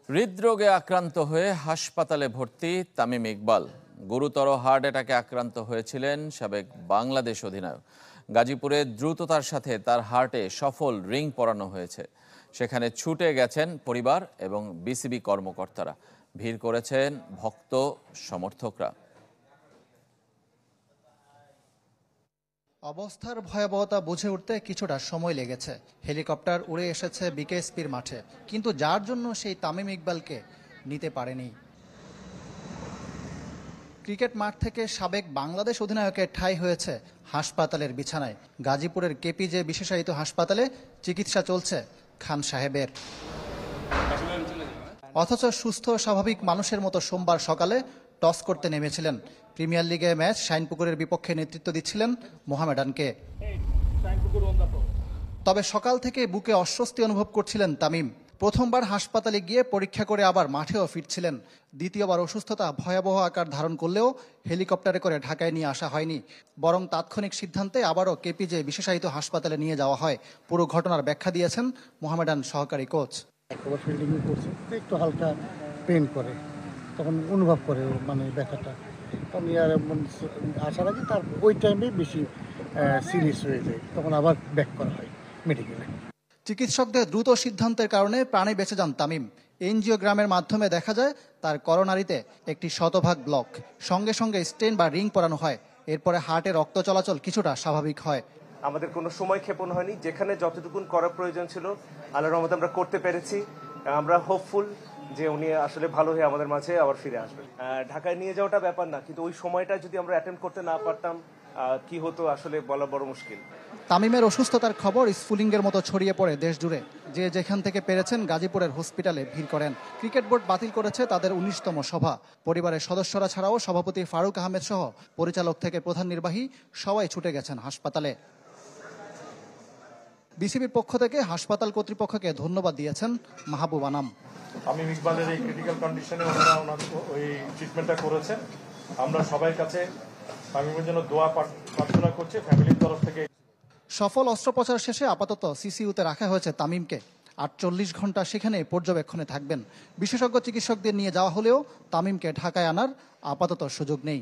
হৃদরোগে আক্রান্ত হয়ে হাসপাতালে ভর্তি তামিম ইকবাল। গুরুতর হার্ট অ্যাটাকে আক্রান্ত হয়েছিলেন সাবেক বাংলাদেশ অধিনায়ক। গাজীপুরে দ্রুততার সাথে তার হার্টে সফল রিং পরানো হয়েছে। সেখানে ছুটে গেছেন পরিবার এবং বিসিবি কর্মকর্তারা। ভিড় করেছেন ভক্ত সমর্থকরা। অবস্থার ভয়াবহতা বুঝে উঠতে কিছুটা সময় লেগেছে। হেলিকপ্টার উড়ে এসেছে বিকেএসপির মাঠে, কিন্তু যার জন্য সেই তামিম ইকবালকে নিতে পারেনি। ক্রিকেট মাঠ থেকে সাবেক বাংলাদেশ অধিনায়কের ঠাঁই হয়েছে হাসপাতালের বিছানায়। গাজীপুরের কেপিজে বিশেষায়িত হাসপাতালে চিকিৎসা চলছে খান সাহেবের। অথচ সুস্থ স্বাভাবিক মানুষের মতো সোমবার সকালে টস করতে নেমেছিলেন। প্রিমিয়ার লিগে ম্যাচ শাইনপুকুরের বিপক্ষে নেতৃত্ব দিচ্ছিলেন মোহামেডানকে। তবে সকাল থেকে বুকে অস্বস্তি অনুভব করছিলেন তামিম। প্রথমবার হাসপাতালে গিয়ে পরীক্ষা করে আবার মাঠেও ফিরছিলেন। দ্বিতীয়বার অসুস্থতা ভয়াবহ আকার ধারণ করলেও হেলিকপ্টারে করে ঢাকায় নিয়ে আসা হয়নি, বরং তাৎক্ষণিক সিদ্ধান্তে আবারও কেপিজে বিশেষায়িত হাসপাতালে নিয়ে যাওয়া হয়। পুরো ঘটনার ব্যাখ্যা দিয়েছেন মোহামেডান সহকারী কোচ। ফিল্ডিং করছে, একটু হালকা পেন করে, তখন অনুভব করে মানে ব্যথাটা। তখন আসার আগে তার ওই টাইমে বেশি সিরিয়াস হয়ে যায়, তখন আবার ব্যাক করা হয় মেডিকেলে। চিকিৎসকদের দ্রুত সিদ্ধান্তের কারণে প্রাণে বেঁচে যান তামিম। এনজিওগ্রামের মাধ্যমে দেখা যায় তার করোনারিতে একটি শতভাগ ব্লক। সঙ্গে সঙ্গে স্টেন বা রিং পরানো হয়। এরপরে হার্টে রক্ত চলাচল কিছুটা স্বাভাবিক হয়। আমাদের কোনো সময় ক্ষেপণ হয়নি। যেখানে যতটুকুন করার প্রয়োজন ছিল আল্লাহর রহমতে আমরা করতে পেরেছি। আমরা হোপফুল যে উনি আসলে ভালো হয়ে আমাদের মাঝে আবার ফিরে আসবেন। ঢাকায় নিয়ে যাওয়াটা ব্যাপার না, কিন্তু ওই সময়টা যদি আমরা অ্যাটেন্ড করতে না পারতাম কি হতো আসলে বলা বড় মুশকিল। তামিমের অসুস্থতার খবর স্ফুলিঙ্গের মতো ছড়িয়ে পড়ে দেশ জুড়ে। যে যেখান থেকে পেরেছেন গাজীপুরের হসপিটালে ভিড় করেন। ক্রিকেট বোর্ড বাতিল করেছে তাদের 19তম সভা। পরিবারের সদস্যরা ছাড়াও সভাপতি ফারুক আহমেদ সহ পরিচালক থেকে প্রধান নির্বাহী সবাই ছুটে গেছেন হাসপাতালে। বিসিবির পক্ষ থেকে হাসপাতাল কর্তৃপক্ষকে ধন্যবাদ দিয়েছেন মাহবুব আনাম। তামিম ইকবালের এই ক্রিটিক্যাল কন্ডিশনে ওনারা ওই ট্রিটমেন্টটা করেছেন। আমরা সবাই কাছে তামিমের জন্য দোয়া প্রার্থনা করছি ফ্যামিলির তরফ থেকে। সফল অস্ত্রোপচার শেষে আপাতত সিসিইউতে রাখা হয়েছে তামিমকে। 48 ঘন্টা সেখানে পর্যবেক্ষণে থাকবেন। বিশেষজ্ঞ চিকিৎসকদের নিয়ে যাওয়া হলেও তামিমকে ঢাকায় আনার আপাতত সুযোগ নেই।